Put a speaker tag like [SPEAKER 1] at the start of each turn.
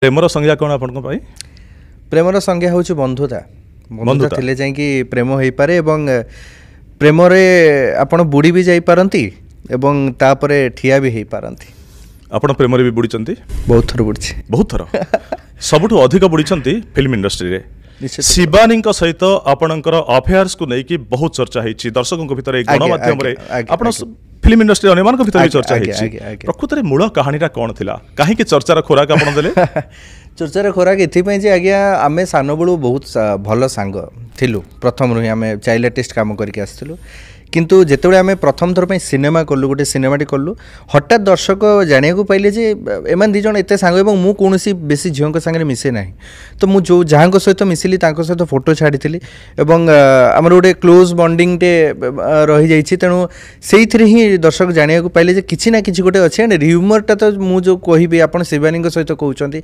[SPEAKER 1] Premiere संज्ञा कौन आपण पाई
[SPEAKER 2] प्रेमर संज्ञा हूँ बंधुता बंधुता थिले जाइकी प्रेम हो पारे एवं प्रेम रे आपण बुड़ी भी जाई पारंती एवं तापरे ठिया भी हो पारंती।
[SPEAKER 1] आपण प्रेम रे भी बुड़ीचंती?
[SPEAKER 2] बहुत थर बुड़ी,
[SPEAKER 1] बहुत थर। सबुठु अधिक बुड़ीचंती फिल्म इंडस्ट्री रे। शिवानी सहित आपणकर अफेयर्स को लेकिन बहुत चर्चा होती दर्शकों भितर गणमाध्यम आपण फिल्म इंडस्ट्री अन्य भितर चर्चा होती प्रकृत में मूल कहानीटा कौन थिला कहीं चर्चार खोराक आपण देले?
[SPEAKER 2] चर्चार खोराक एथि आज्ञा आमे सान बेलू बहुत भल सांग थिलु प्रथम रु आमे चाइल्ड आर्टिस्ट काम करके आसथिलु किंतु जेतेबेले आमे प्रथम थर सिनेमा कलु गोटे सिनेमाटी कलु हठात दर्शक जानिया को पाइले जे एमान दी जण एते सांग एवं मु कोनोसी बेसी झियों के संगे मिसे नाही तो मु जो जहां सहित मिसिली तांको सहित फोटो छाड़ी एवं आमर गोटे क्लोज बॉन्डिंग टे रही जाइछि तेणु सेइथिरे ही दर्शक जानिया को पाइले जे किछि ना किछि गोटे अछि एंड ह्यूमरटा तो मु जो कहिबे आपण शिवानी सहित कहउचंती